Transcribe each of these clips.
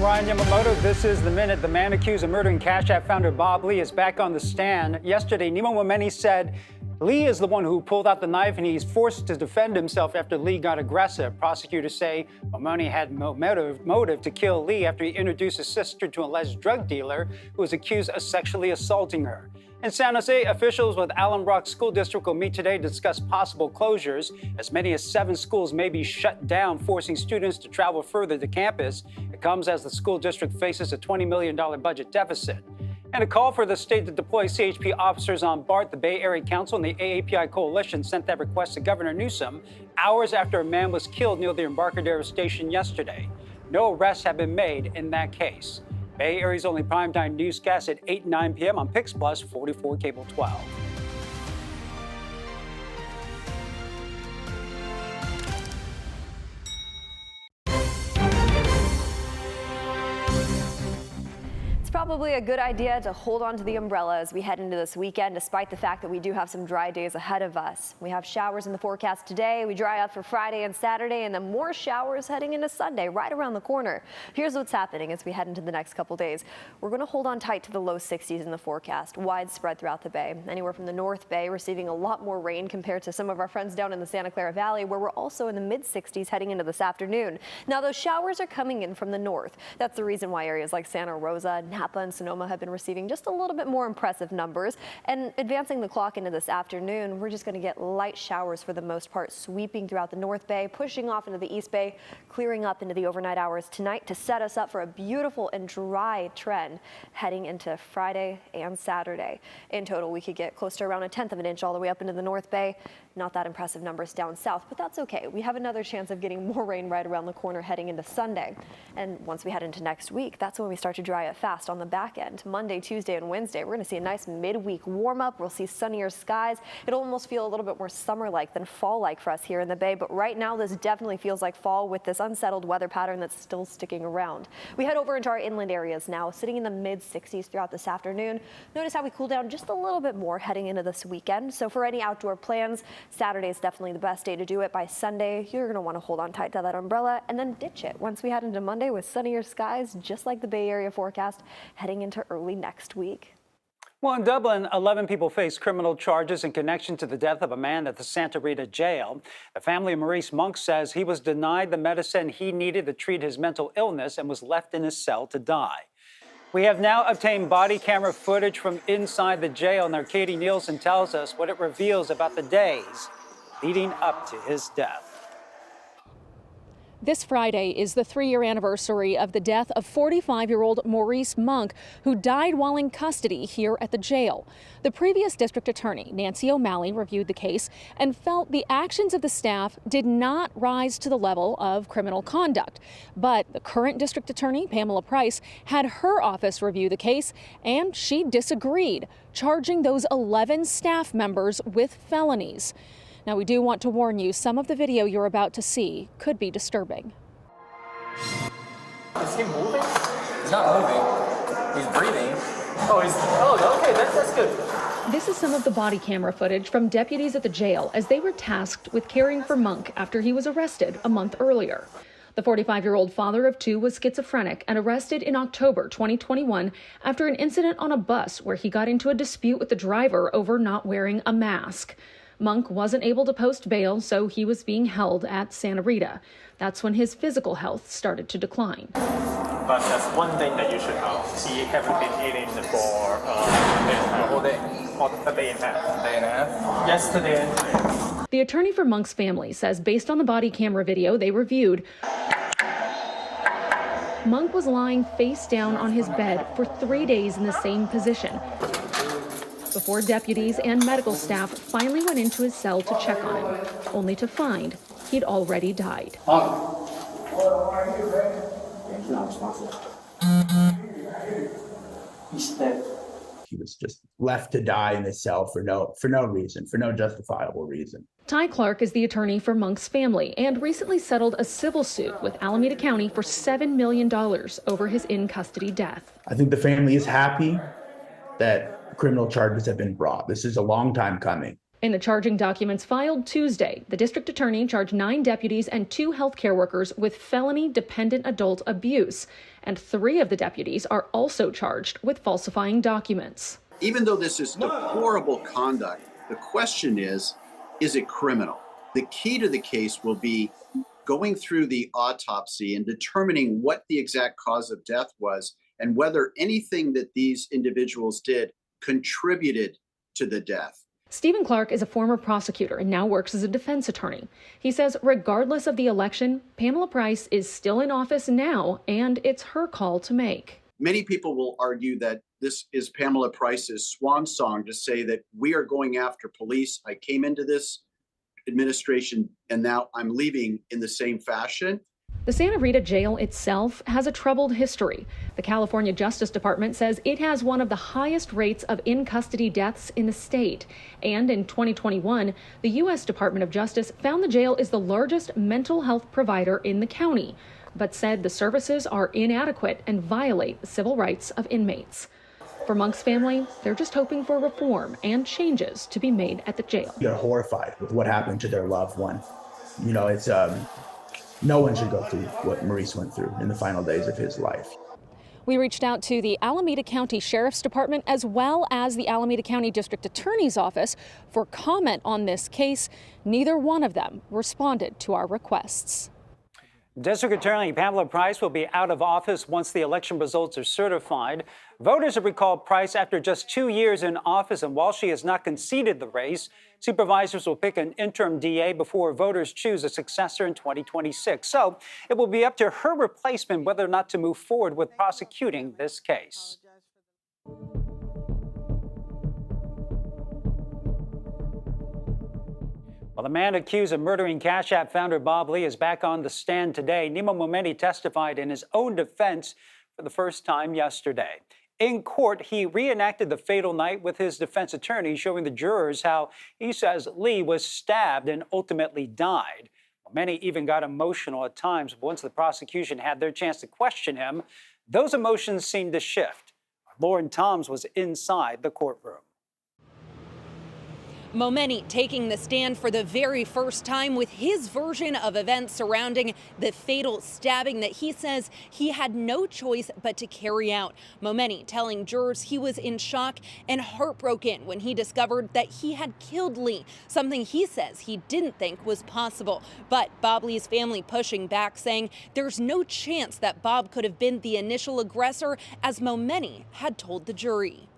Ryan Yamamoto. This is The Minute. The man accused of murdering Cash App founder Bob Lee is back on the stand. Yesterday, Nemo Momeni said Lee is the one who pulled out the knife and he's forced to defend himself after Lee got aggressive. Prosecutors say Momeni had motive to kill Lee after he introduced his sister to an alleged drug dealer who was accused of sexually assaulting her. In San Jose, officials with Alum Rock School District will meet today to discuss possible closures. As many as 7 schools may be shut down, forcing students to travel further to campus. It comes as the school district faces a $20 million budget deficit. And a call for the state to deploy CHP officers on BART. The Bay Area Council and the AAPI Coalition sent that request to Governor Newsom hours after a man was killed near the Embarcadero station yesterday. No arrests have been made in that case. Bay Area's only primetime newscast at 8 and 9 p.m. on PIX Plus 44 Cable 12. Probably a good idea to hold on to the umbrella as we head into this weekend, despite the fact that we do have some dry days ahead of us. We have showers in the forecast today. We dry out for Friday and Saturday, and then more showers heading into Sunday, right around the corner. Here's what's happening as we head into the next couple days. We're going to hold on tight to the low 60s in the forecast, widespread throughout the Bay. Anywhere from the North Bay receiving a lot more rain compared to some of our friends down in the Santa Clara Valley, where we're also in the mid 60s heading into this afternoon. Now, those showers are coming in from the north. That's the reason why areas like Santa Rosa, Napa, and Sonoma have been receiving just a little bit more impressive numbers. And advancing the clock into this afternoon, we're just going to get light showers for the most part, sweeping throughout the North Bay, pushing off into the East Bay, clearing up into the overnight hours tonight to set us up for a beautiful and dry trend heading into Friday and Saturday. In total, we could get close to around 1/10 of an inch all the way up into the North Bay. Not that impressive numbers down south, but that's okay. We have another chance of getting more rain right around the corner heading into Sunday. And once we head into next week, that's when we start to dry it fast on the back end. Monday, Tuesday, and Wednesday, we're going to see a nice midweek warm up. We'll see sunnier skies. It'll almost feel a little bit more summer-like than fall-like for us here in the Bay. But right now, this definitely feels like fall with this unsettled weather pattern that's still sticking around. We head over into our inland areas now, sitting in the mid-60s throughout this afternoon. Notice how we cool down just a little bit more heading into this weekend. So for any outdoor plans, Saturday is definitely the best day to do it. By Sunday, you're going to want to hold on tight to that umbrella and then ditch it once we head into Monday with sunnier skies, just like the Bay Area forecast, heading into early next week. Well, in Dublin, 11 people face criminal charges in connection to the death of a man at the Rita Jail. The family of Maurice Monk says he was denied the medicine he needed to treat his mental illness and was left in his cell to die. We have now obtained body camera footage from inside the jail, and Katie Nielsen tells us what it reveals about the days leading up to his death. This Friday is the 3-year anniversary of the death of 45-year-old Maurice Monk, who died while in custody here at the jail. The previous district attorney, Nancy O'Malley, reviewed the case and felt the actions of the staff did not rise to the level of criminal conduct. But the current district attorney, Pamela Price, had her office review the case, and she disagreed, charging those 11 staff members with felonies. Now, we do want to warn you, some of the video you're about to see could be disturbing. Is he moving? He's not moving. He's breathing. Oh, okay, that's good. This is some of the body camera footage from deputies at the jail as they were tasked with caring for Monk after he was arrested a month earlier. The 45-year-old father of 2 was schizophrenic and arrested in October 2021 after an incident on a bus where he got into a dispute with the driver over not wearing a mask. Monk wasn't able to post bail, so he was being held at Santa Rita. That's when his physical health started to decline. But that's one thing that you should know. He hasn't been eating for a day and a half. Yesterday and today. The attorney for Monk's family says based on the body camera video they reviewed, Monk was lying face down on his bed for 3 days in the same position before deputies and medical staff finally went into his cell to check on him, only to find he'd already died. He's not responsible. He's dead. He was just left to die in his cell for no reason, for no justifiable reason. Ty Clark is the attorney for Monk's family and recently settled a civil suit with Alameda County for $7 million over his in-custody death. I think the family is happy that criminal charges have been brought. This is a long time coming. In the charging documents filed Tuesday, the district attorney charged 9 deputies and 2 healthcare workers with felony dependent adult abuse and 3 of the deputies are also charged with falsifying documents. Even though this is deplorable conduct, the question is it criminal? The key to the case will be going through the autopsy and determining what the exact cause of death was and whether anything that these individuals did contributed to the death. Stephen Clark is a former prosecutor and now works as a defense attorney. He says regardless of the election, Pamela Price is still in office now, and it's her call to make. Many people will argue that this is Pamela Price's swan song to say that we are going after police. I came into this administration and now I'm leaving in the same fashion. The Santa Rita Jail itself has a troubled history. The California Justice Department says it has one of the highest rates of in-custody deaths in the state. And in 2021, the U.S. Department of Justice found the jail is the largest mental health provider in the county, but said the services are inadequate and violate the civil rights of inmates. For Monk's family, they're just hoping for reform and changes to be made at the jail. They're horrified with what happened to their loved one. You know, it's no one should go through what Maurice went through in the final days of his life. We reached out to the Alameda County Sheriff's Department as well as the Alameda County District Attorney's Office for comment on this case. Neither one of them responded to our requests. District Attorney Pamela Price will be out of office once the election results are certified. Voters have recalled Price after just 2 years in office, and while she has not conceded the race, supervisors will pick an interim DA before voters choose a successor in 2026. So it will be up to her replacement whether or not to move forward with prosecuting this case. Well, the man accused of murdering Cash App founder Bob Lee is back on the stand today. Nima Momeni testified in his own defense for the first time yesterday. In court, he reenacted the fatal night with his defense attorney, showing the jurors how he says Lee was stabbed and ultimately died. Momeni even got emotional at times. Once the prosecution had their chance to question him, those emotions seemed to shift. Lauren Toms was inside the courtroom. Momeni taking the stand for the very first time with his version of events surrounding the fatal stabbing that he says he had no choice but to carry out. Momeni telling jurors he was in shock and heartbroken when he discovered that he had killed Lee, something he says he didn't think was possible. But Bob Lee's family pushing back, saying there's no chance that Bob could have been the initial aggressor, as Momeni had told the jury.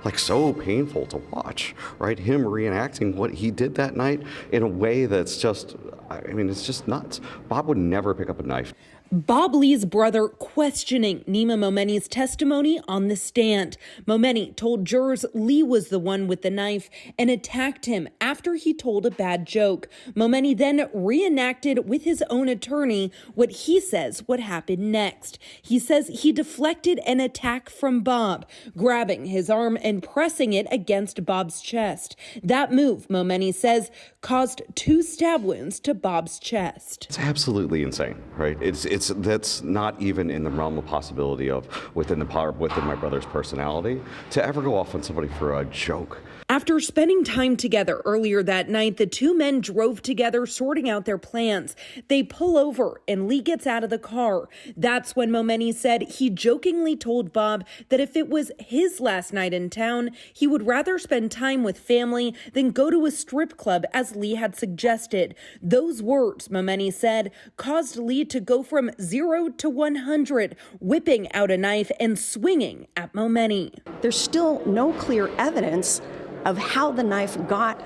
Like, so painful to watch, right? Him reenacting what he did that night in a way that's just, I mean, it's just nuts. Bob would never pick up a knife. Bob Lee's brother questioning Nima Momeni's testimony on the stand. Momeni told jurors Lee was the one with the knife and attacked him after he told a bad joke. Momeni then reenacted with his own attorney what he says would happen next. He says he deflected an attack from Bob, grabbing his arm and pressing it against Bob's chest. That move, Momeni says, caused 2 stab wounds to Bob's chest. It's absolutely insane, right? That's not even in the realm of possibility of within my brother's personality to ever go off on somebody for a joke. After spending time together earlier that night, the 2 men drove together, sorting out their plans. They pull over and Lee gets out of the car. That's when Momeni said he jokingly told Bob that if it was his last night in town, he would rather spend time with family than go to a strip club, as Lee had suggested. Those words, Momeni said, caused Lee to go from 0 to 100, whipping out a knife and swinging at Momeni. There's still no clear evidence of how the knife got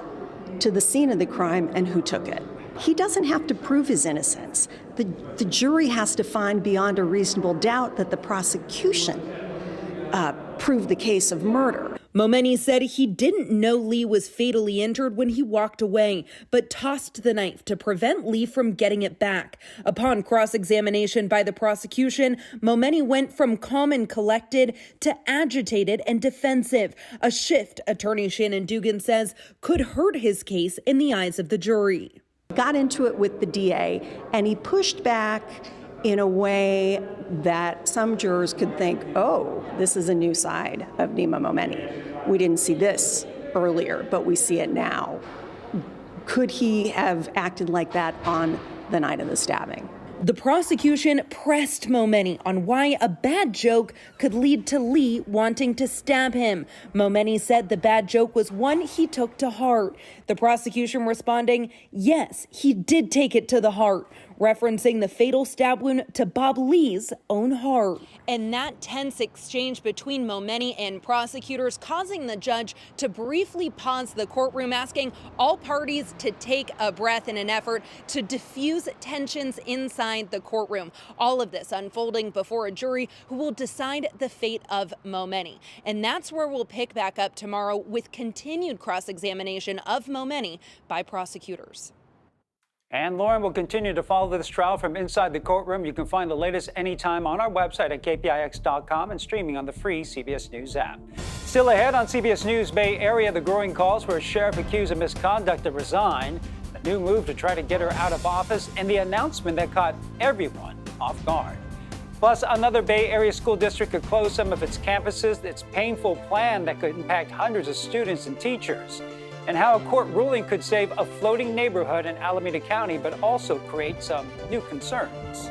to the scene of the crime and who took it. He doesn't have to prove his innocence. The jury has to find beyond a reasonable doubt that the prosecution proved the case of murder. Momeni said he didn't know Lee was fatally injured when he walked away, but tossed the knife to prevent Lee from getting it back. Upon cross-examination by the prosecution, Momeni went from calm and collected to agitated and defensive, a shift attorney Shannon Dugan says could hurt his case in the eyes of the jury. Got into it with the DA, and he pushed back in a way that some jurors could think, oh, this is a new side of Nima Momeni. We didn't see this earlier, but we see it now. Could he have acted like that on the night of the stabbing? The prosecution pressed Momeney on why a bad joke could lead to Lee wanting to stab him. Momeney said the bad joke was one he took to heart. The prosecution responding, yes, he did take it to the heart, referencing the fatal stab wound to Bob Lee's own heart. And that tense exchange between Momeney and prosecutors causing the judge to briefly pause the courtroom, asking all parties to take a breath in an effort to diffuse tensions inside the courtroom. All of this unfolding before a jury who will decide the fate of Momeney. And that's where we'll pick back up tomorrow with continued cross-examination of Momeney by prosecutors. And Lauren will continue to follow this trial from inside the courtroom. You can find the latest anytime on our website at KPIX.com and streaming on the free CBS News app. Still ahead on CBS News Bay Area, the growing calls for a sheriff accused of misconduct to resign, a new move to try to get her out of office, and the announcement that caught everyone off guard. Plus, another Bay Area school district could close some of its campuses. Its painful plan that could impact hundreds of students and teachers. And how a court ruling could save a floating neighborhood in Alameda County, but also create some new concerns.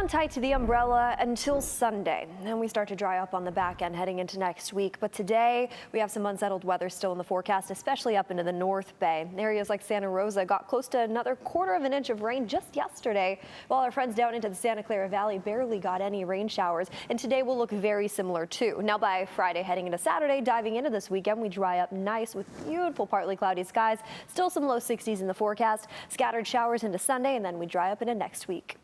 Tight to the umbrella until Sunday. Then we start to dry up on the back end heading into next week. But today we have some unsettled weather still in the forecast, especially up into the North Bay. Areas like Santa Rosa got close to another 1/4 inch of rain just yesterday, while our friends down into the Santa Clara Valley barely got any rain showers. And today will look very similar too. Now by Friday heading into Saturday, diving into this weekend, we dry up nice with beautiful partly cloudy skies. Still some low 60s in the forecast. Scattered showers into Sunday, and then we dry up into next week.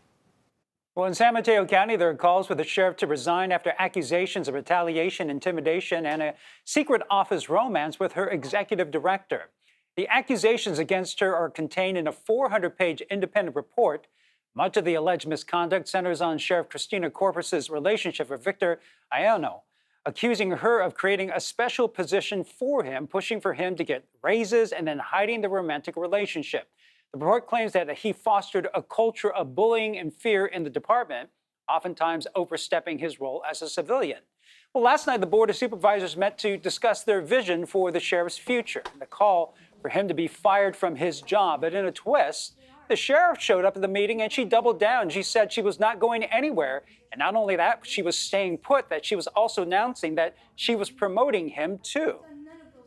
Well, in San Mateo County, there are calls for the sheriff to resign after accusations of retaliation, intimidation, and a secret office romance with her executive director. The accusations against her are contained in a 400-page independent report. Much of the alleged misconduct centers on Sheriff Christina Corpus's relationship with Victor Ayano, accusing her of creating a special position for him, pushing for him to get raises, and then hiding the romantic relationship. The report claims that he fostered a culture of bullying and fear in the department, oftentimes overstepping his role as a civilian. Well, last night, the Board of Supervisors met to discuss their vision for the sheriff's future, and the call for him to be fired from his job. But in a twist, the sheriff showed up at the meeting and she doubled down. She said she was not going anywhere. And not only that, she was staying put, that she was also announcing that she was promoting him too.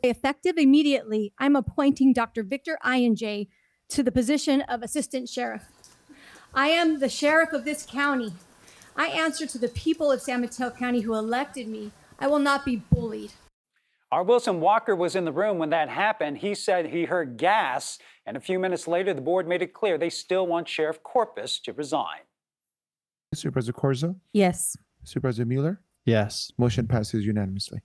Effective immediately, I'm appointing Dr. Victor Ij to the position of Assistant Sheriff. I am the Sheriff of this county. I answer to the people of San Mateo County who elected me. I will not be bullied. Our Wilson Walker was in the room when that happened. He said he heard gas, and a few minutes later, the board made it clear they still want Sheriff Corpus to resign. Supervisor Corzo? Yes. Supervisor Mueller? Yes. Motion passes unanimously.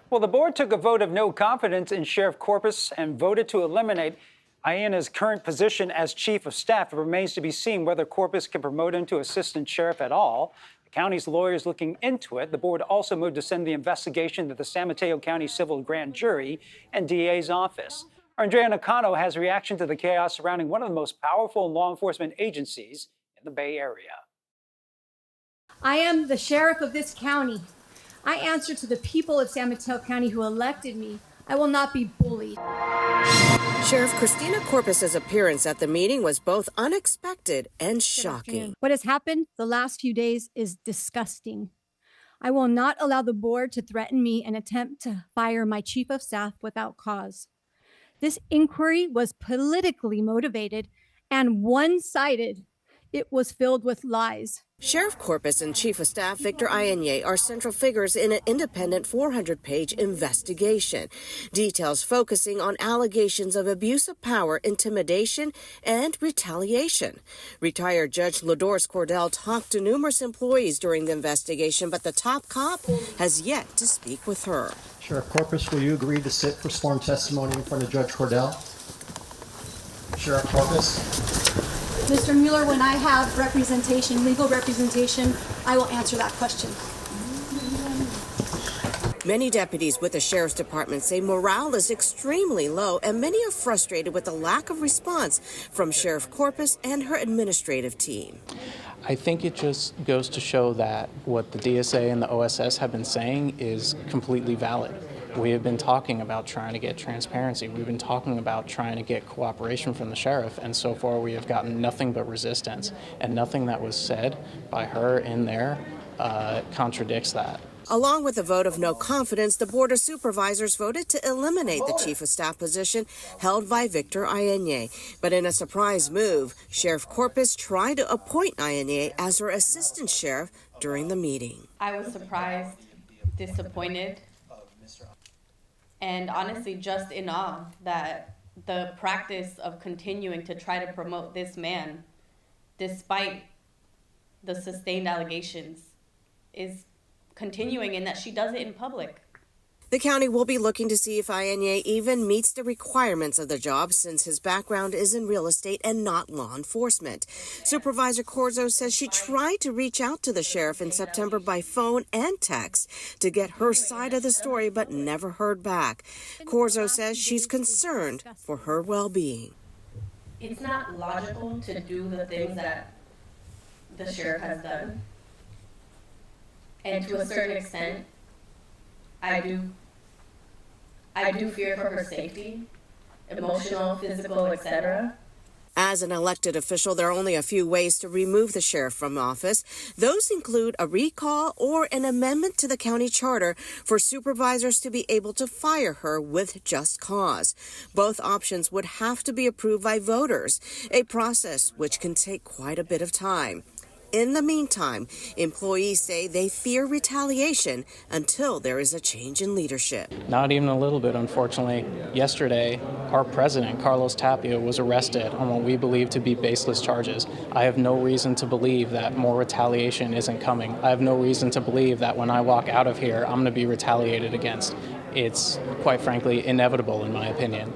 Well, the board took a vote of no confidence in Sheriff Corpus and voted to eliminate Ayena's current position as Chief of Staff. It remains to be seen whether Corpus can promote him to Assistant Sheriff at all. The county's lawyers looking into it. The board also moved to send the investigation to the San Mateo County Civil Grand Jury and DA's office. Andrea Nakano has reaction to the chaos surrounding one of the most powerful law enforcement agencies in the Bay Area. I am the Sheriff of this county. I answer to the people of San Mateo County who elected me. I will not be bullied. Sheriff Christina Corpus's appearance at the meeting was both unexpected and shocking. What has happened the last few days is disgusting. I will not allow the board to threaten me and attempt to fire my Chief of Staff without cause. This inquiry was politically motivated and one-sided. It was filled with lies. Sheriff Corpus and Chief of Staff Victor Ij are central figures in an independent 400-page investigation. Details focusing on allegations of abuse of power, intimidation, and retaliation. Retired Judge Lodoris Cordell talked to numerous employees during the investigation, but the top cop has yet to speak with her. Sheriff Corpus, will you agree to sit for sworn testimony in front of Judge Cordell? Sheriff Corpus? Mr. Mueller, when I have representation, legal representation, I will answer that question. Many deputies with the Sheriff's Department say morale is extremely low, and many are frustrated with the lack of response from Sheriff Corpus and her administrative team. I think it just goes to show that what the DSA and the OSS have been saying is completely valid. We have been talking about trying to get transparency. We've been talking about trying to get cooperation from the sheriff, and so far we have gotten nothing but resistance, and nothing that was said by her in there contradicts that. Along with a vote of no confidence, the Board of Supervisors voted to eliminate the Chief of Staff position held by Victor Ij. But in a surprise move, Sheriff Corpus tried to appoint Ij as her assistant sheriff during the meeting. I was surprised, disappointed, and honestly just in awe that the practice of continuing to try to promote this man, despite the sustained allegations, is continuing, and that she does it in public. The county will be looking to see if Ij even meets the requirements of the job, since his background is in real estate and not law enforcement. Supervisor Corzo says she tried to reach out to the sheriff in September by phone and text to get her side of the story, but never heard back. Corzo says she's concerned for her well-being. It's not logical to do the things that the sheriff has done. And to a certain extent, I do fear for her safety, emotional, physical, etc. As an elected official, there are only a few ways to remove the sheriff from office. Those include a recall or an amendment to the county charter for supervisors to be able to fire her with just cause. Both options would have to be approved by voters, a process which can take quite a bit of time. In the meantime, employees say they fear retaliation until there is a change in leadership. Not even a little bit, unfortunately. Yesterday, our president, Carlos Tapia, was arrested on what we believe to be baseless charges. I have no reason to believe that more retaliation isn't coming. I have no reason to believe that when I walk out of here, I'm going to be retaliated against. It's, quite frankly, inevitable in my opinion.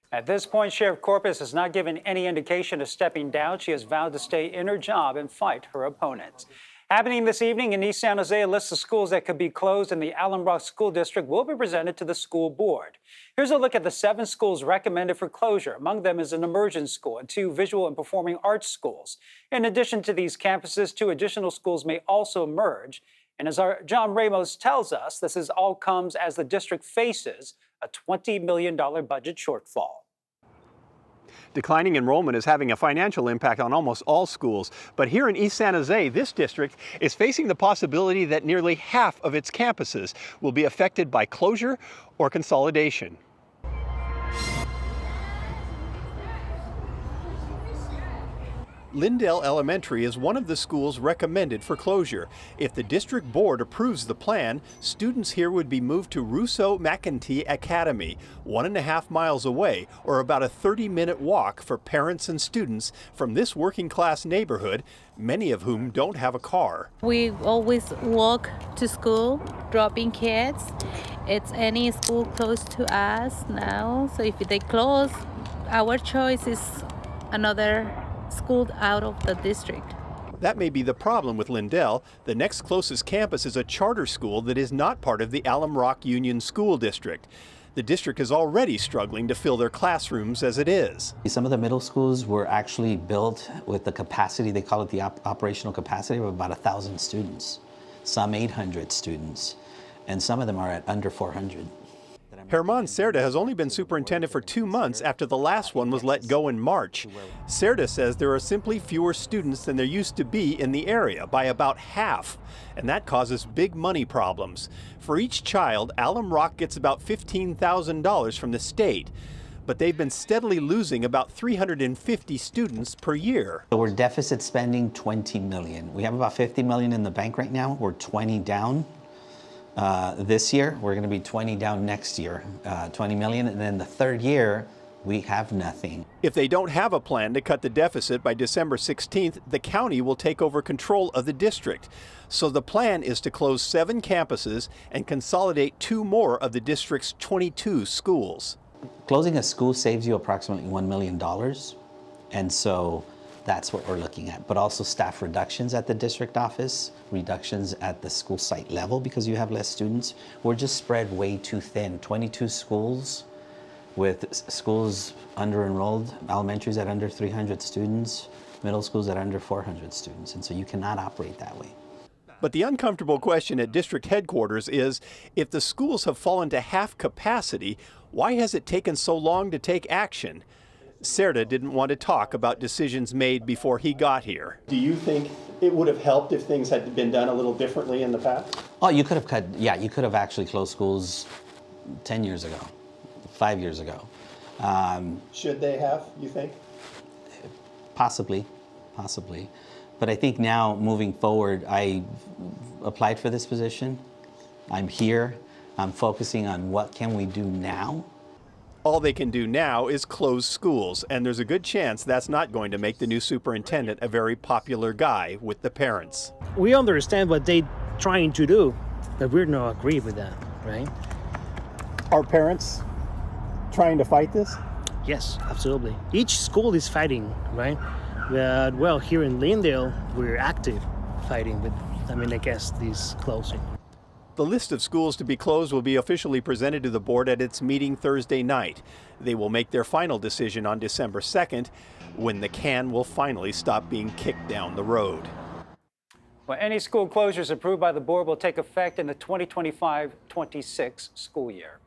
At this point, Sheriff Corpus has not given any indication of stepping down. She has vowed to stay in her job and fight her opponents. Happening this evening in East San Jose, a list of schools that could be closed in the Alum Rock School District will be presented to the school board. Here's a look at the 7 schools recommended for closure. Among them is an immersion school and 2 visual and performing arts schools. In addition to these campuses, 2 additional schools may also merge. And as our John Ramos tells us, this all comes as the district faces a $20 million budget shortfall. Declining enrollment is having a financial impact on almost all schools. But here in East San Jose, this district is facing the possibility that nearly half of its campuses will be affected by closure or consolidation. Lindale Elementary is one of the schools recommended for closure. If the district board approves the plan, students here would be moved to Russo-McEntee Academy, 1.5 miles away, or about a 30-minute walk for parents and students from this working-class neighborhood, many of whom don't have a car. We always walk to school, dropping kids. It's any school close to us now, so if they close, our choice is another school out of the district. That may be the problem with Lindale. The next closest campus is a charter school that is not part of the Alum Rock Union School District. The district is already struggling to fill their classrooms as it is. Some of the middle schools were actually built with the capacity, they call it the operational capacity, of about 1,000 students, some 800 students, and some of them are at under 400. Herman Cerda has only been superintendent for 2 months after the last one was let go in March. Cerda says there are simply fewer students than there used to be in the area, by about half, and that causes big money problems. For each child, Alum Rock gets about $15,000 from the state, but they've been steadily losing about 350 students per year. So we're deficit spending $20 million. We have about $50 million in the bank right now. We're 20 down. This year, we're going to be 20 down next year, 20 million, and then the third year, we have nothing. If they don't have a plan to cut the deficit by December 16th, the county will take over control of the district. So the plan is to close 7 campuses and consolidate 2 more of the district's 22 schools. Closing a school saves you approximately $1 million, and so that's what we're looking at. But also staff reductions at the district office, reductions at the school site level because you have less students. We're just spread way too thin. 22 schools with schools under-enrolled, elementaries at under 300 students, middle schools at under 400 students. And so you cannot operate that way. But the uncomfortable question at district headquarters is, if the schools have fallen to half capacity, why has it taken so long to take action? Cerda didn't want to talk about decisions made before he got here. Do you think it would have helped if things had been done a little differently in the past? Oh, you could have cut, yeah, you could have actually closed schools 10 years ago, 5 years ago. Should they have, you think? Possibly. But I think now, moving forward, I applied for this position. I'm here. I'm focusing on what can we do now. All they can do now is close schools, and there's a good chance that's not going to make the new superintendent a very popular guy with the parents. We understand what they're trying to do, but we're not agree with that, right? Are parents trying to fight this? Yes, absolutely. Each school is fighting, right? But, well, here in Lindale, we're active fighting with, I guess, this closing. The list of schools to be closed will be officially presented to the board at its meeting Thursday night. They will make their final decision on December 2nd, when the can will finally stop being kicked down the road. Well, any school closures approved by the board will take effect in the 2025-26 school year.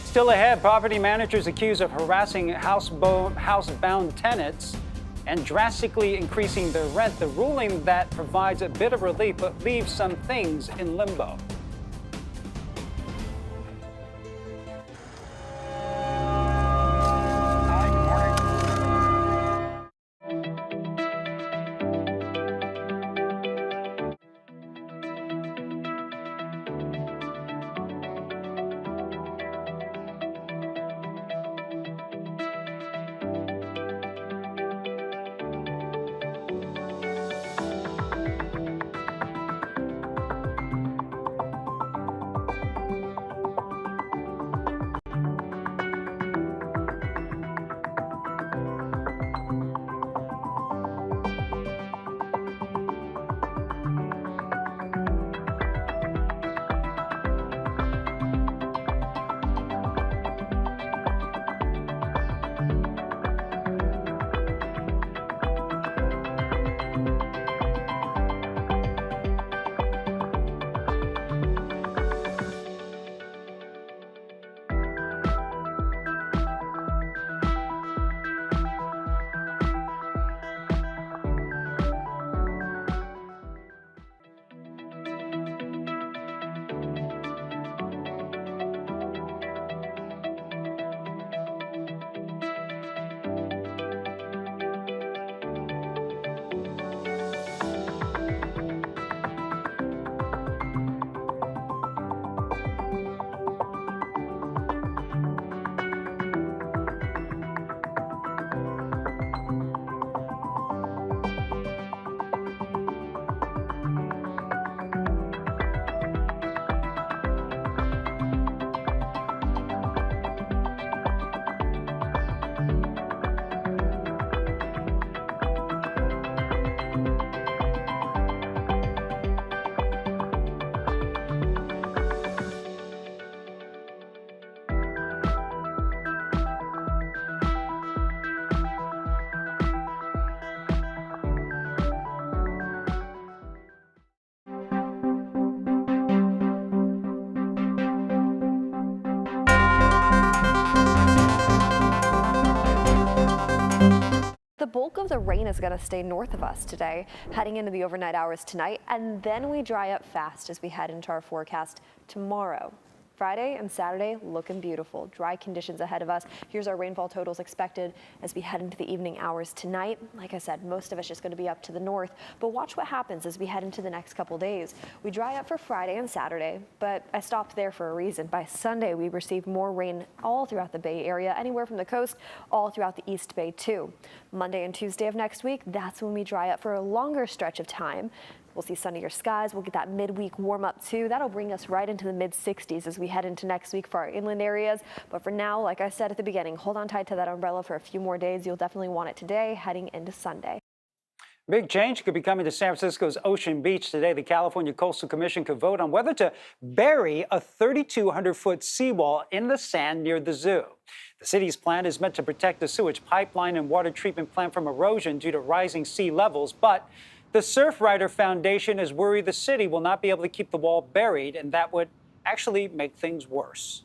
Still ahead, property managers accused of harassing housebound tenants and drastically increasing their rent. The ruling that provides a bit of relief but leaves some things in limbo. bulk of the rain is going to stay north of us today, heading into the overnight hours tonight, and then we dry up fast as we head into our forecast tomorrow. Friday and Saturday looking beautiful. Dry conditions ahead of us. Here's our rainfall totals expected as we head into the evening hours tonight. Like I said, most of it's just going to be up to the north, but watch what happens as we head into the next couple days. We dry up for Friday and Saturday, but I stopped there for a reason. By Sunday, we receive more rain all throughout the Bay Area, anywhere from the coast all throughout the East Bay too. Monday and Tuesday of next week, that's when we dry up for a longer stretch of time. We'll see sunnier skies. We'll get that midweek warm up too. That'll bring us right into the mid-60s as we head into next week for our inland areas. But for now, like I said at the beginning, hold on tight to that umbrella for a few more days. You'll definitely want it today heading into Sunday. Big change could be coming to San Francisco's Ocean Beach today. The California Coastal Commission could vote on whether to bury a 3,200-foot seawall in the sand near the zoo. The city's plan is meant to protect the sewage pipeline and water treatment plant from erosion due to rising sea levels, but the Surfrider Foundation is worried the city will not be able to keep the wall buried, and that would actually make things worse.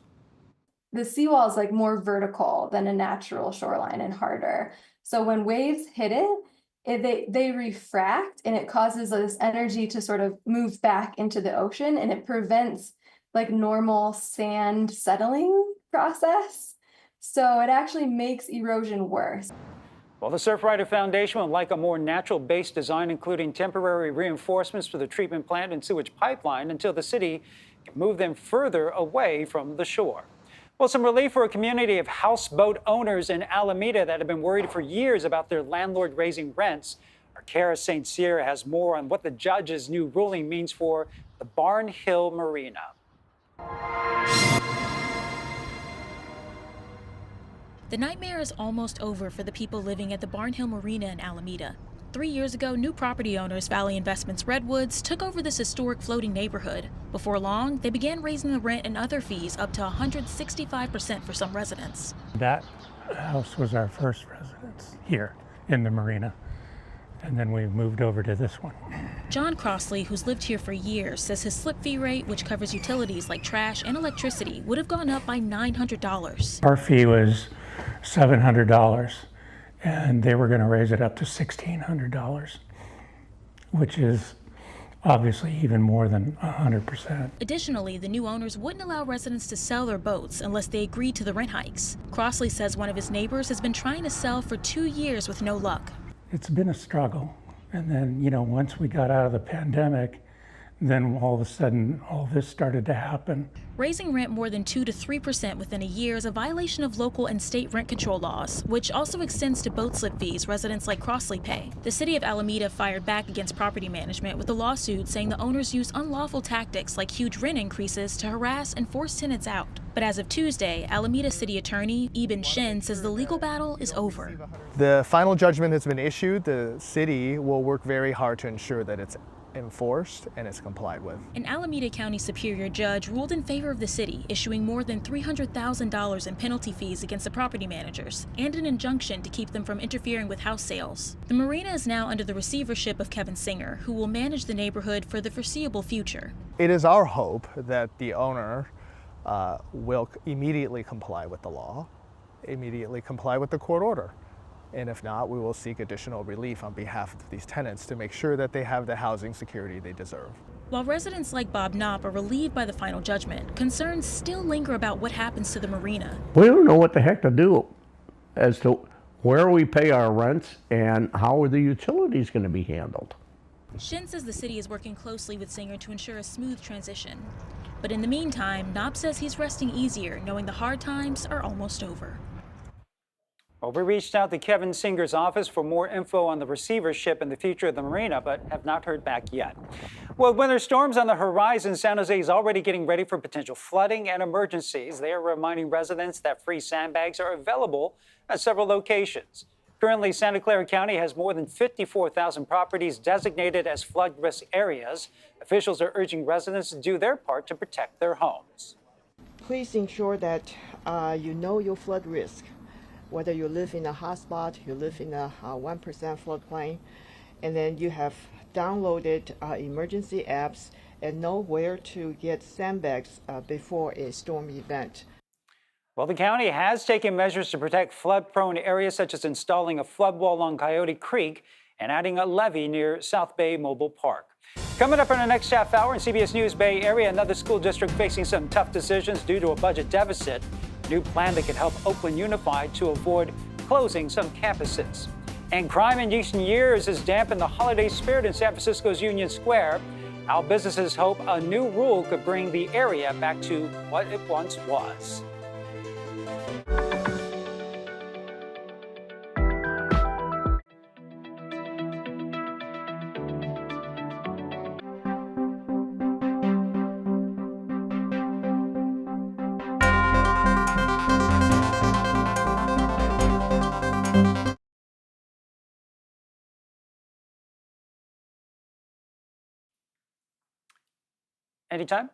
The seawall is like more vertical than a natural shoreline and harder. So when waves hit it, they refract, and it causes this energy to sort of move back into the ocean, and it prevents like normal sand settling process. So it actually makes erosion worse. Well, the Surfrider Foundation would like a more natural-based design, including temporary reinforcements for the treatment plant and sewage pipeline until the city can move them further away from the shore. Well, some relief for a community of houseboat owners in Alameda that have been worried for years about their landlord raising rents. Our Kara St. Cyr has more on what the judge's new ruling means for the Barn Hill Marina. The nightmare is almost over for the people living at the Barnhill Marina in Alameda. 3 years ago, new property owners Valley Investments Redwoods took over this historic floating neighborhood. Before long, they began raising the rent and other fees up to 165% for some residents. That house was our first residence here in the marina, and then we moved over to this one. John Crossley, who's lived here for years, says his slip fee rate, which covers utilities like trash and electricity, would have gone up by $900. Our fee was $700, and they were going to raise it up to $1,600, which is obviously even more than 100%. Additionally, the new owners wouldn't allow residents to sell their boats unless they agreed to the rent hikes. Crossley says one of his neighbors has been trying to sell for 2 years with no luck. It's been a struggle. And then, once we got out of the pandemic, then all of a sudden, all this started to happen. Raising rent more than 2 to 3% within a year is a violation of local and state rent control laws, which also extends to boat slip fees residents like Crossley pay. The city of Alameda fired back against property management with a lawsuit saying the owners use unlawful tactics like huge rent increases to harass and force tenants out. But as of Tuesday, Alameda City Attorney Eben Shin says the legal battle is over. The final judgment has been issued. The city will work very hard to ensure that it's enforced and it's complied with. An Alameda County Superior Judge ruled in favor of the city, issuing more than $300,000 in penalty fees against the property managers and an injunction to keep them from interfering with house sales. The marina is now under the receivership of Kevin Singer, who will manage the neighborhood for the foreseeable future. It is our hope that the owner will immediately comply with the law, immediately comply with the court order. And if not, we will seek additional relief on behalf of these tenants to make sure that they have the housing security they deserve. While residents like Bob Knopp are relieved by the final judgment, concerns still linger about what happens to the marina. We don't know what the heck to do as to where we pay our rents and how are the utilities going to be handled. Shin says the city is working closely with Singer to ensure a smooth transition. But in the meantime, Knopp says he's resting easier, knowing the hard times are almost over. Well, we reached out to Kevin Singer's office for more info on the receivership and the future of the marina, but have not heard back yet. Well, winter storms on the horizon, San Jose is already getting ready for potential flooding and emergencies. They are reminding residents that free sandbags are available at several locations. Currently, Santa Clara County has more than 54,000 properties designated as flood risk areas. Officials are urging residents to do their part to protect their homes. Please ensure that you know your flood risk. Whether you live in a hotspot, you live in a 1% floodplain, and then you have downloaded emergency apps and know where to get sandbags before a storm event. Well, the county has taken measures to protect flood-prone areas, such as installing a flood wall along Coyote Creek and adding a levee near South Bay Mobile Park. Coming up in the next half hour in CBS News Bay Area, another school district facing some tough decisions due to a budget deficit. A new plan that could help Oakland unify to avoid closing some campuses. And crime in recent years has dampened the holiday spirit in San Francisco's Union Square. Our businesses hope a new rule could bring the area back to what it once was. Anytime?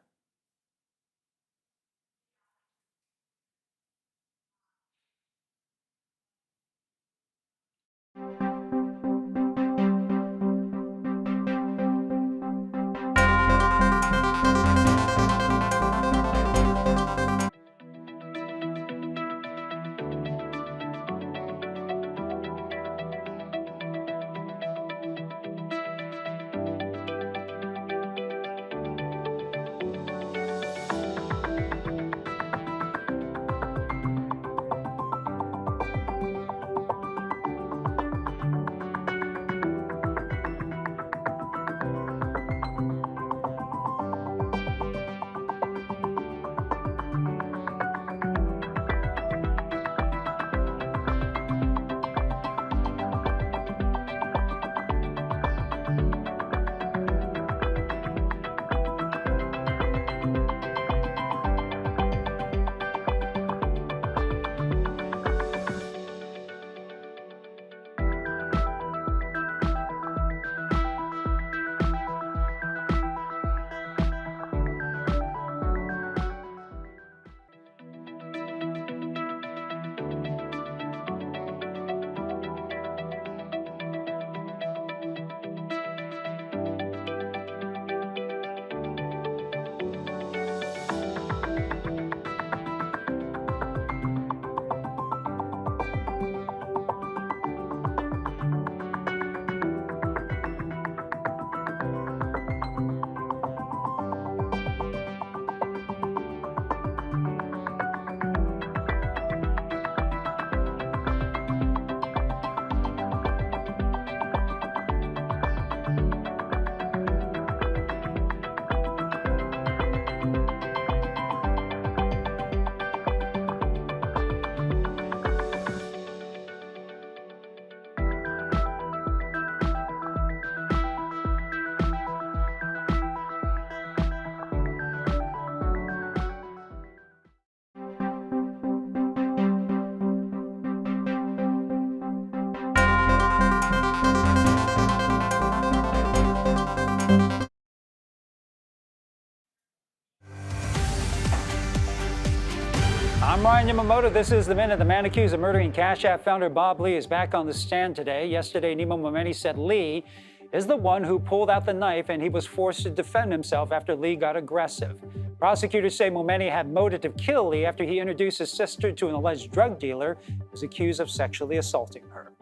I'm Ryan Yamamoto. This is The Minute. The man accused of murdering Cash App founder Bob Lee is back on the stand today. Yesterday, Nemo Momeni said Lee is the one who pulled out the knife and he was forced to defend himself after Lee got aggressive. Prosecutors say Momeni had motive to kill Lee after he introduced his sister to an alleged drug dealer who was accused of sexually assaulting her.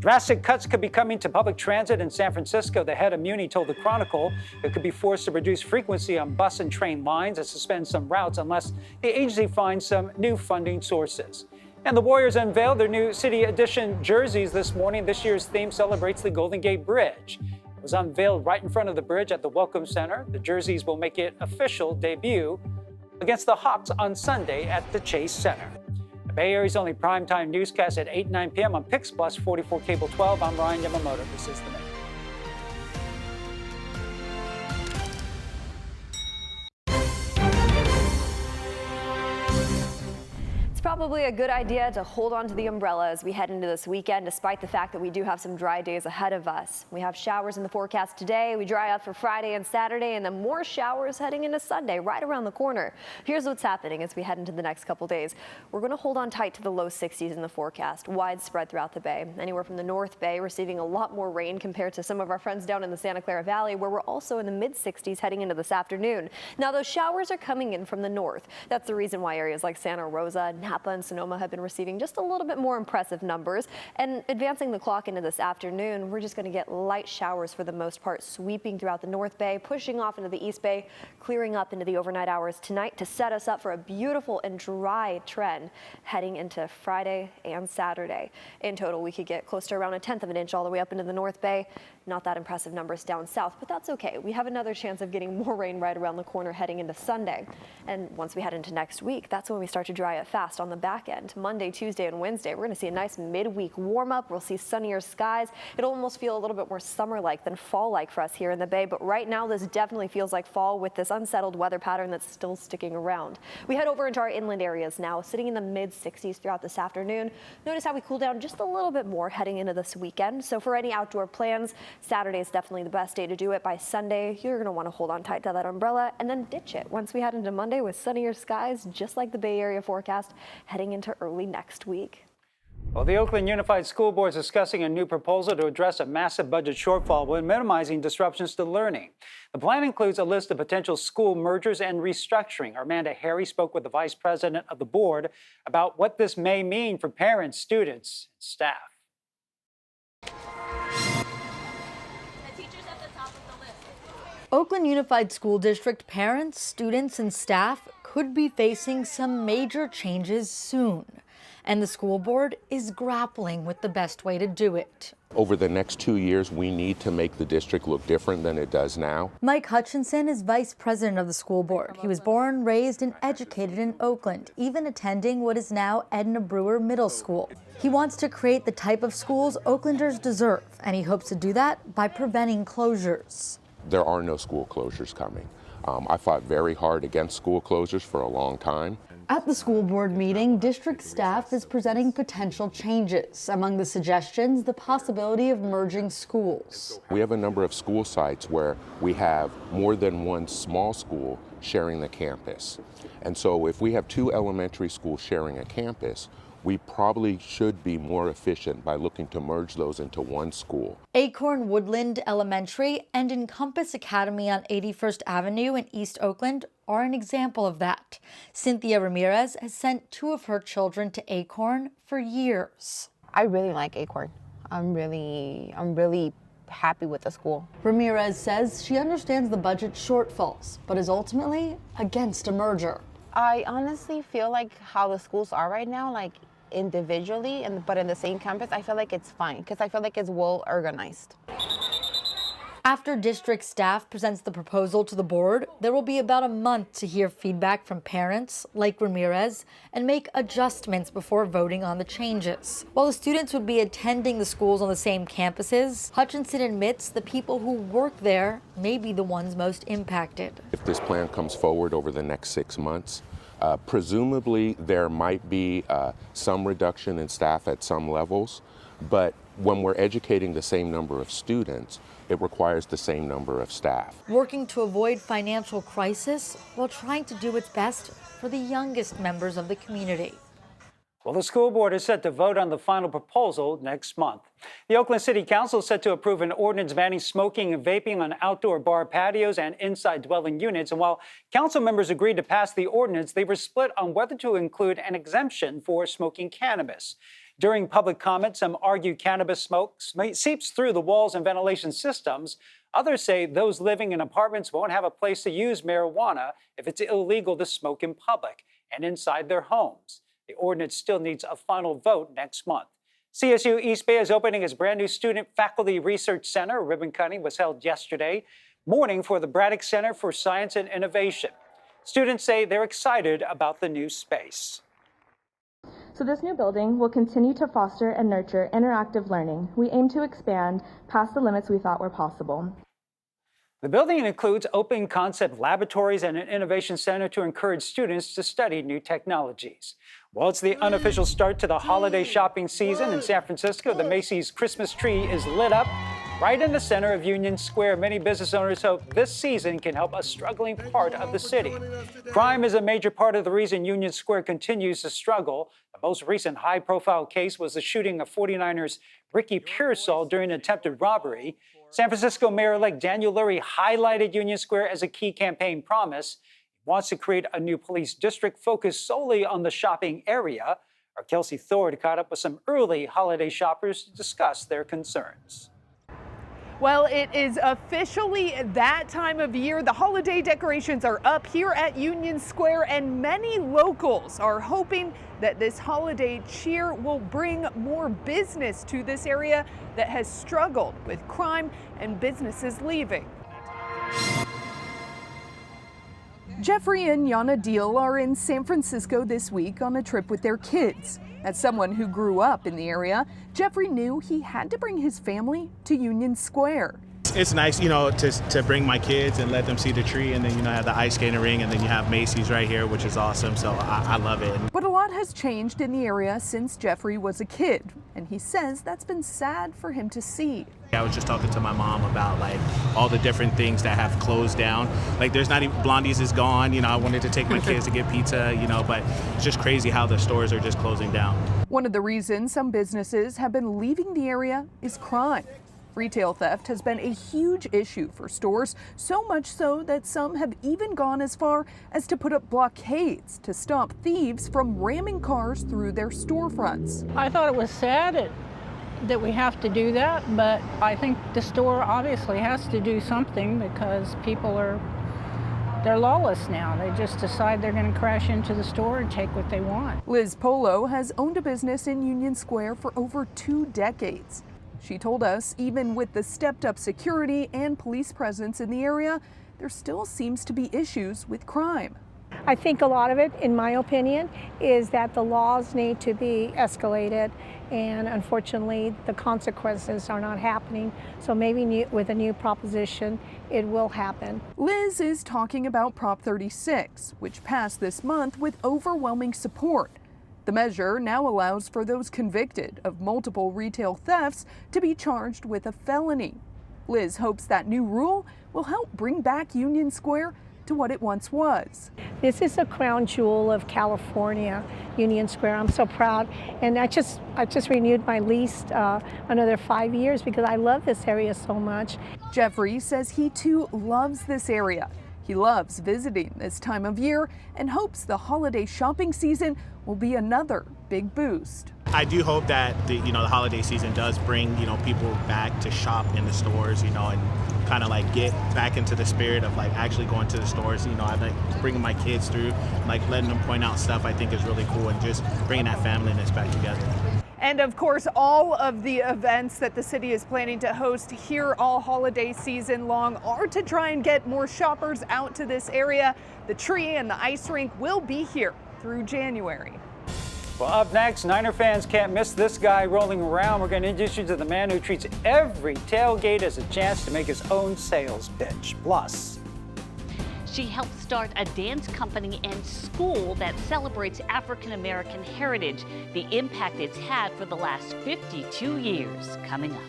Drastic cuts could be coming to public transit in San Francisco. The head of Muni told the Chronicle it could be forced to reduce frequency on bus and train lines and suspend some routes unless the agency finds some new funding sources. And the Warriors unveiled their new City Edition jerseys this morning. This year's theme celebrates the Golden Gate Bridge. It was unveiled right in front of the bridge at the Welcome Center. The jerseys will make it official debut against the Hawks on Sunday at the Chase Center. The Bay Area's only primetime newscast at 8 and 9 p.m. on PIX Plus 44 Cable 12. I'm Ryan Yamamoto. This is The Minute. probably a good idea to hold on to the umbrella as we head into this weekend, despite the fact that we do have some dry days ahead of us. We have showers in the forecast today. We dry out for Friday and Saturday, and then more showers heading into Sunday, right around the corner. Here's what's happening as we head into the next couple days. We're going to hold on tight to the low 60s in the forecast, widespread throughout the bay. Anywhere from the North Bay receiving a lot more rain compared to some of our friends down in the Santa Clara Valley, where we're also in the mid-60s heading into this afternoon. Now, those showers are coming in from the north. That's the reason why areas like Santa Rosa, Napa, and Sonoma have been receiving just a little bit more impressive numbers. And advancing the clock into this afternoon, we're just going to get light showers for the most part, sweeping throughout the North Bay, pushing off into the East Bay, clearing up into the overnight hours tonight to set us up for a beautiful and dry trend heading into Friday and Saturday. In total, we could get close to around 1/10 of an inch all the way up into the North Bay. Not that impressive numbers down south, but that's okay. We have another chance of getting more rain right around the corner heading into Sunday. And once we head into next week, that's when we start to dry it fast on the back end. Monday, Tuesday, and Wednesday, we're going to see a nice midweek warm up. We'll see sunnier skies. It'll almost feel a little bit more summer-like than fall-like for us here in the Bay. But right now, this definitely feels like fall with this unsettled weather pattern that's still sticking around. We head over into our inland areas now, sitting in the mid-60s throughout this afternoon. Notice how we cool down just a little bit more heading into this weekend. So for any outdoor plans, Saturday is definitely the best day to do it. By Sunday, you're going to want to hold on tight to that umbrella and then ditch it once we head into Monday with sunnier skies, just like the Bay Area forecast, heading into early next week. Well, the Oakland Unified School Board is discussing a new proposal to address a massive budget shortfall while minimizing disruptions to learning. The plan includes a list of potential school mergers and restructuring. Armanda Harry spoke with the vice president of the board about what this may mean for parents, students, and staff. Oakland Unified School District parents, students, and staff could be facing some major changes soon, and the school board is grappling with the best way to do it. Over the next 2 years, we need to make the district look different than it does now. Mike Hutchinson is vice president of the school board. He was born, raised, and educated in Oakland, even attending what is now Edna Brewer Middle School. He wants to create the type of schools Oaklanders deserve, and he hopes to do that by preventing closures. There are no school closures coming. I fought very hard against school closures for a long time. At the school board meeting, district staff is presenting potential changes. Among the suggestions, the possibility of merging schools. We have a number of school sites where we have more than one small school sharing the campus. And so if we have 2 elementary schools sharing a campus, we probably should be more efficient by looking to merge those into one school. Acorn Woodland Elementary and Encompass Academy on 81st Avenue in East Oakland are an example of that. Cynthia Ramirez has sent 2 of her children to Acorn for years. I really like Acorn. I'm really happy with the school. Ramirez says she understands the budget shortfalls, but is ultimately against a merger. I honestly feel like how the schools are right now, like individually, but in the same campus, I feel like it's fine because I feel like it's well organized. After district staff presents the proposal to the board, there will be about a month to hear feedback from parents, like Ramirez, and make adjustments before voting on the changes. While the students would be attending the schools on the same campuses, Hutchinson admits the people who work there may be the ones most impacted. If this plan comes forward over the next 6 months, presumably there might be some reduction in staff at some levels, but when we're educating the same number of students, it requires the same number of staff. Working to avoid financial crisis while trying to do its best for the youngest members of the community. Well, the school board is set to vote on the final proposal next month. The Oakland City Council is set to approve an ordinance banning smoking and vaping on outdoor bar patios and inside dwelling units. And while council members agreed to pass the ordinance, they were split on whether to include an exemption for smoking cannabis. During public comment, some argue cannabis smoke seeps through the walls and ventilation systems. Others say those living in apartments won't have a place to use marijuana if it's illegal to smoke in public and inside their homes. The ordinance still needs a final vote next month. CSU East Bay is opening its brand new Student Faculty Research Center. Ribbon cutting was held yesterday morning for the Braddock Center for Science and Innovation. Students say they're excited about the new space. So this new building will continue to foster and nurture interactive learning. We aim to expand past the limits we thought were possible. The building includes open concept laboratories and an innovation center to encourage students to study new technologies. Well, it's the unofficial start to the holiday shopping season in San Francisco. The Macy's Christmas tree is lit up right in the center of Union Square. Many business owners hope this season can help a struggling part of the city. Crime is a major part of the reason Union Square continues to struggle. The most recent high-profile case was the shooting of 49ers Ricky Pearsall during an attempted robbery. San Francisco Mayor-elect Daniel Lurie highlighted Union Square as a key campaign promise. Wants to create a new police district focused solely on the shopping area. Our Kelsey Thord caught up with some early holiday shoppers to discuss their concerns. Well, it is officially that time of year. The holiday decorations are up here at Union Square, and many locals are hoping that this holiday cheer will bring more business to this area that has struggled with crime and businesses leaving. Jeffrey and Yana Deal are in San Francisco this week on a trip with their kids. As someone who grew up in the area, Jeffrey knew he had to bring his family to Union Square. It's nice, to bring my kids and let them see the tree, and then, have the ice skating ring, and then you have Macy's right here, which is awesome, so I love it. But a lot has changed in the area since Jeffrey was a kid, and he says that's been sad for him to see. I was just talking to my mom about all the different things that have closed down. There's not even, Blondie's is gone, I wanted to take my kids to get pizza, but it's just crazy how the stores are just closing down. One of the reasons some businesses have been leaving the area is crime. Retail theft has been a huge issue for stores, so much so that some have even gone as far as to put up blockades to stop thieves from ramming cars through their storefronts. I thought it was sad that we have to do that, but I think the store obviously has to do something because people they're lawless now. They just decide they're going to crash into the store and take what they want. Liz Polo has owned a business in Union Square for over 2 decades. She told us even with the stepped up security and police presence in the area, there still seems to be issues with crime. I think a lot of it, in my opinion, is that the laws need to be escalated, and unfortunately the consequences are not happening. So maybe with a new proposition, it will happen. Liz is talking about Prop 36, which passed this month with overwhelming support. The measure now allows for those convicted of multiple retail thefts to be charged with a felony. Liz hopes that new rule will help bring back Union Square to what it once was. This is a crown jewel of California, Union Square. I'm so proud, and I just renewed my lease another 5 years because I love this area so much. Jeffrey says he too loves this area. He loves visiting this time of year and hopes the holiday shopping season will be another big boost. I do hope that the holiday season does bring people back to shop in the stores, and kind of get back into the spirit of actually going to the stores. I like bringing my kids through, letting them point out stuff I think is really cool, and just bringing that familyness back together. And of course, all of the events that the city is planning to host here all holiday season long are to try and get more shoppers out to this area. The tree and the ice rink will be here through January. Well, up next, Niner fans can't miss this guy rolling around. We're going to introduce you to the man who treats every tailgate as a chance to make his own sales pitch. Plus, she helped start a dance company and school that celebrates African American heritage, the impact it's had for the last 52 years. Coming up.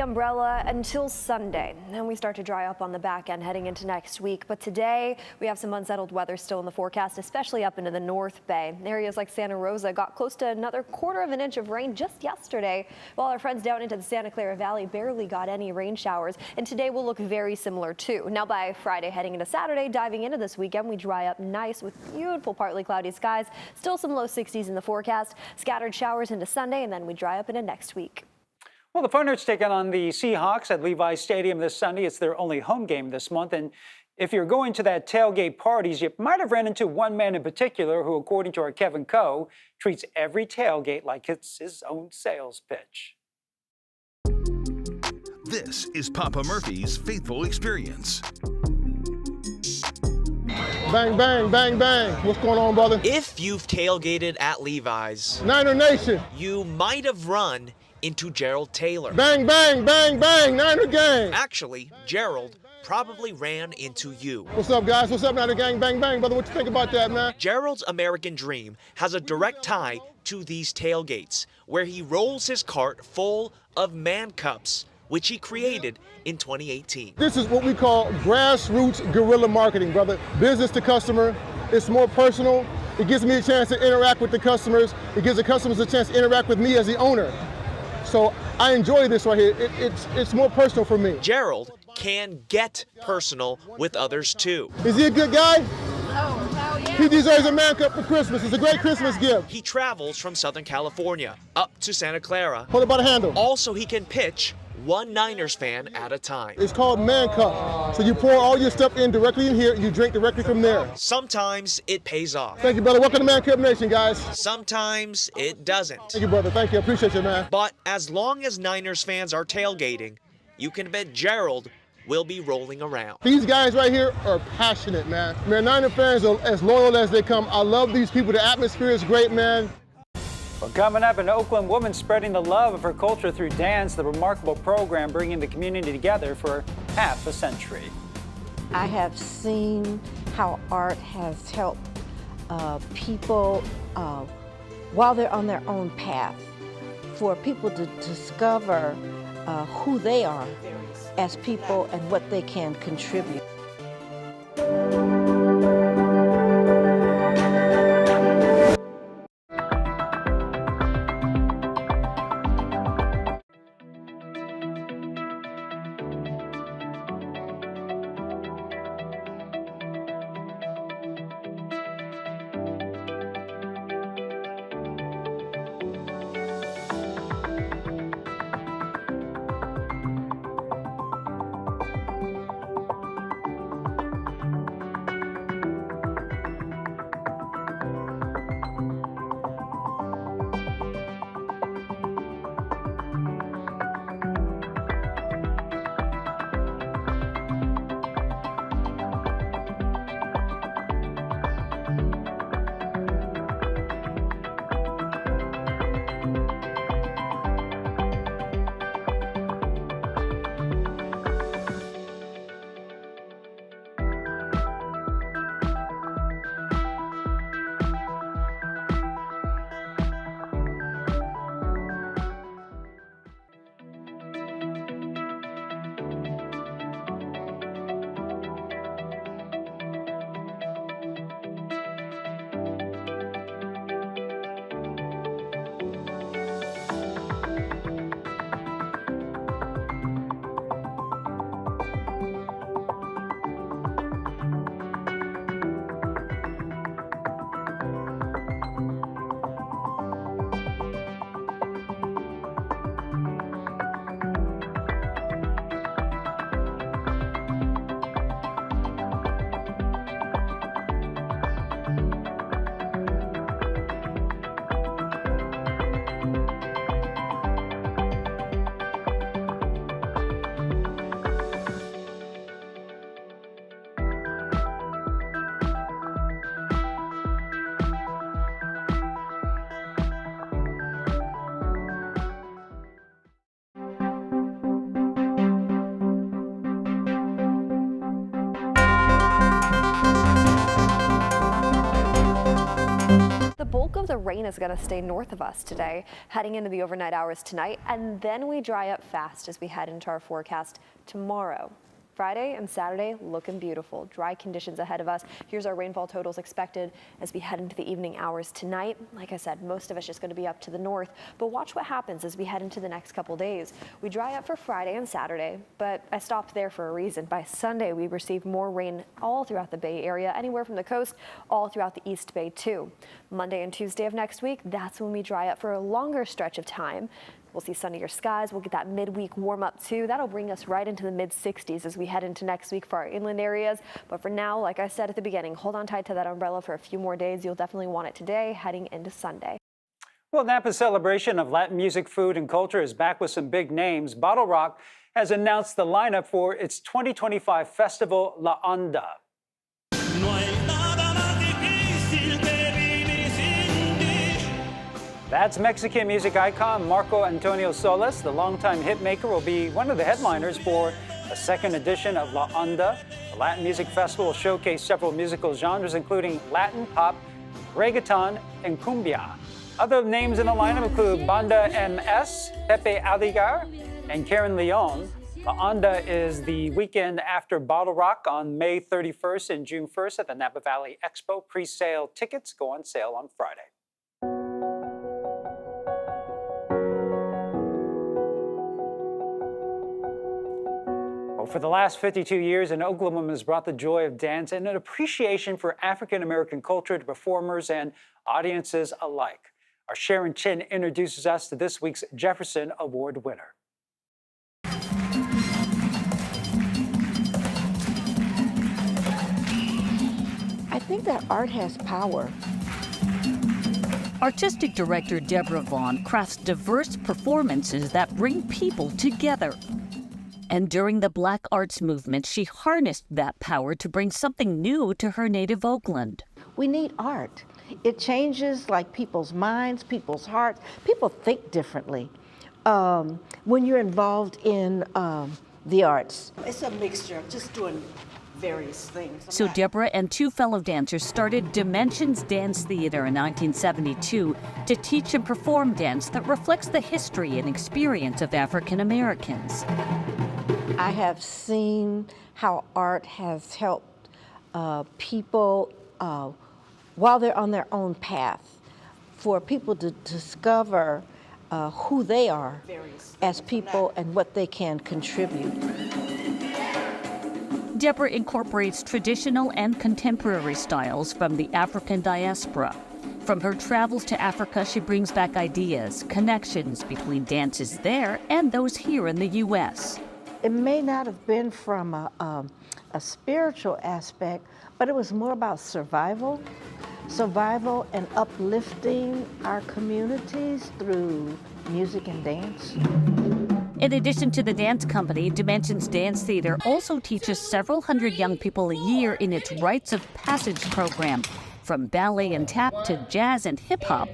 umbrella until Sunday. Then we start to dry up on the back end heading into next week. But today we have some unsettled weather still in the forecast, especially up into the North Bay. Areas like Santa Rosa got close to another 1/4 inch of rain just yesterday, while our friends down into the Santa Clara Valley barely got any rain showers. And today will look very similar too. Now by Friday heading into Saturday, diving into this weekend, we dry up nice with beautiful partly cloudy skies. Still some low 60s in the forecast. Scattered showers into Sunday, and then we dry up into next week. Well, the Funers take on the Seahawks at Levi's Stadium this Sunday. It's their only home game this month. And if you're going to that tailgate parties, you might have ran into one man in particular who, according to our Kevin Coe, treats every tailgate like it's his own sales pitch. This is Papa Murphy's Faithful Experience. Bang, bang, bang, bang. What's going on, brother? If you've tailgated at Levi's, Niner Nation, you might have run into Gerald Taylor. Bang, bang, bang, bang, Niner gang. Actually, Gerald probably ran into you. What's up, guys? What's up, Niner gang? Bang, bang, brother. What you think about that, man? Gerald's American dream has a direct tie to these tailgates, where he rolls his cart full of man cups, which he created in 2018. This is what we call grassroots guerrilla marketing, brother. Business to customer. It's more personal. It gives me a chance to interact with the customers. It gives the customers a chance to interact with me as the owner. So I enjoy this right here. It's more personal for me. Gerald can get personal with others too. Is he a good guy? He deserves a man cup for Christmas. It's a great Christmas gift. He travels from Southern California up to Santa Clara. Hold it by the handle. Also, he can pitch one Niners fan at a time. It's called man cup. So you pour all your stuff in directly in here, you drink directly from there. Sometimes it pays off. Thank you, brother. Welcome to Man Cup Nation, guys. Sometimes it doesn't. Thank you, brother. Thank you. I appreciate you, man. But as long as Niners fans are tailgating, you can bet Gerald will be rolling around. These guys right here are passionate, man. Man, Niner fans are as loyal as they come. I love these people. The atmosphere is great, man. Well, coming up, an Oakland woman spreading the love of her culture through dance, the remarkable program bringing the community together for half a century. I have seen how art has helped people while they're on their own path, for people to discover who they are as people and what they can contribute. rain is going to stay north of us today, heading into the overnight hours tonight, and then we dry up fast as we head into our forecast tomorrow. Friday and Saturday looking beautiful. Dry conditions ahead of us. Here's our rainfall totals expected as we head into the evening hours tonight. Like I said, most of it's just going to be up to the north, but watch what happens as we head into the next couple days. We dry up for Friday and Saturday, but I stopped there for a reason. By Sunday, we receive more rain all throughout the Bay Area, anywhere from the coast all throughout the East Bay too. Monday and Tuesday of next week, that's when we dry up for a longer stretch of time. We'll see sunnier skies. We'll get that midweek warm up too. That'll bring us right into the mid-60s as we head into next week for our inland areas. But for now, like I said at the beginning, hold on tight to that umbrella for a few more days. You'll definitely want it today heading into Sunday. Well, Napa's celebration of Latin music, food, and culture is back with some big names. Bottle Rock has announced the lineup for its 2025 festival, La Onda. That's Mexican music icon Marco Antonio Solis. The longtime hitmaker will be one of the headliners for the second edition of La Onda. The Latin Music Festival will showcase several musical genres, including Latin, pop, reggaeton, and cumbia. Other names in the lineup include Banda MS, Pepe Alligar, and Karen Leon. La Onda is the weekend after Bottle Rock on May 31st and June 1st at the Napa Valley Expo. Pre-sale tickets go on sale on Friday. For the last 52 years, an Oakland woman has brought the joy of dance and an appreciation for African-American culture to performers and audiences alike. Our Sharon Chin introduces us to this week's Jefferson Award winner. I think that art has power. Artistic director Deborah Vaughn crafts diverse performances that bring people together. And during the Black Arts Movement, she harnessed that power to bring something new to her native Oakland. We need art. It changes like people's minds, people's hearts. People think differently when you're involved in the arts. It's a mixture of just doing various things. So Deborah and two fellow dancers started Dimensions Dance Theater in 1972 to teach and perform dance that reflects the history and experience of African Americans. I have seen how art has helped people while they're on their own path, for people to discover who they are as people and what they can contribute. Deborah incorporates traditional and contemporary styles from the African diaspora. From her travels to Africa, she brings back ideas, connections between dances there and those here in the U.S. It may not have been from a spiritual aspect, but it was more about survival and uplifting our communities through music and dance. In addition to the dance company, Dimensions Dance Theater also teaches several hundred young people a year in its Rites of Passage program, from ballet and tap to jazz and hip-hop.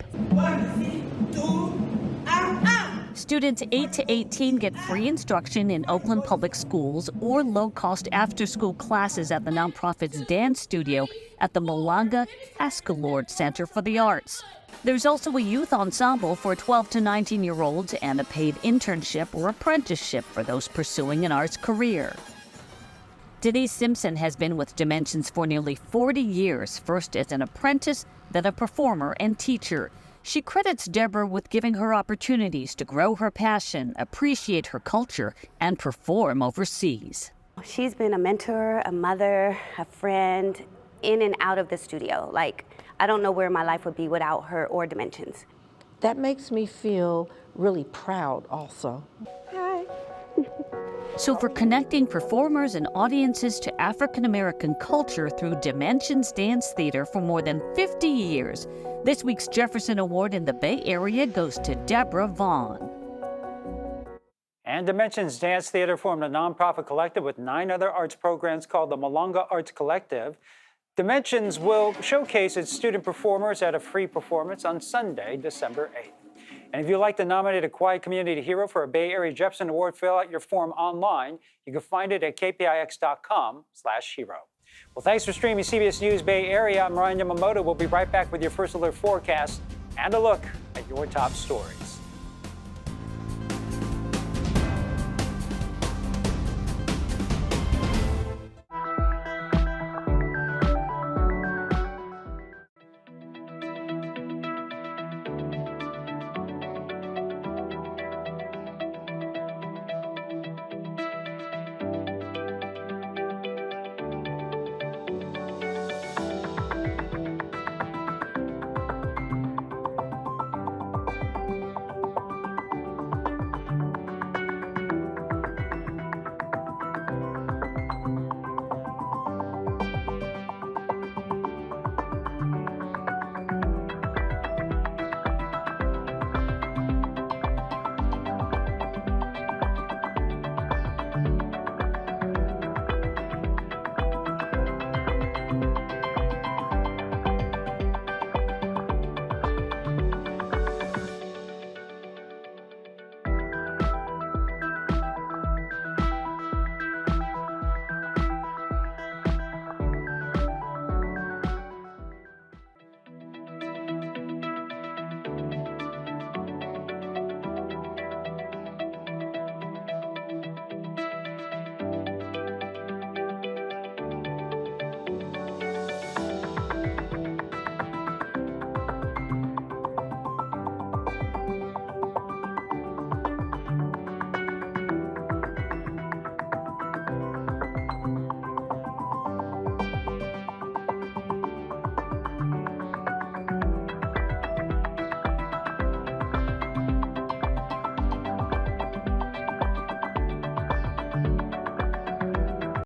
Students 8 to 18 get free instruction in Oakland public schools or low-cost after-school classes at the nonprofit's dance studio at the Malanga Escalord Center for the Arts. There's also a youth ensemble for 12 to 19-year-olds and a paid internship or apprenticeship for those pursuing an arts career. Denise Simpson has been with Dimensions for nearly 40 years, first as an apprentice, then a performer and teacher. She credits Deborah with giving her opportunities to grow her passion, appreciate her culture, and perform overseas. She's been a mentor, a mother, a friend, in and out of the studio. Like, I don't know where my life would be without her or Dimensions. That makes me feel really proud also. Hi. So for connecting performers and audiences to African American culture through Dimensions Dance Theater for more than 50 years, this week's Jefferson Award in the Bay Area goes to Deborah Vaughn. And Dimensions Dance Theater formed a nonprofit collective with 9 other arts programs called the Malanga Arts Collective. Dimensions will showcase its student performers at a free performance on Sunday, December 8th. And if you'd like to nominate a quiet community hero for a Bay Area Jefferson Award, fill out your form online. You can find it at kpix.com/hero. Well, thanks for streaming CBS News Bay Area. I'm Ryan Yamamoto. We'll be right back with your First Alert forecast and a look at your top stories.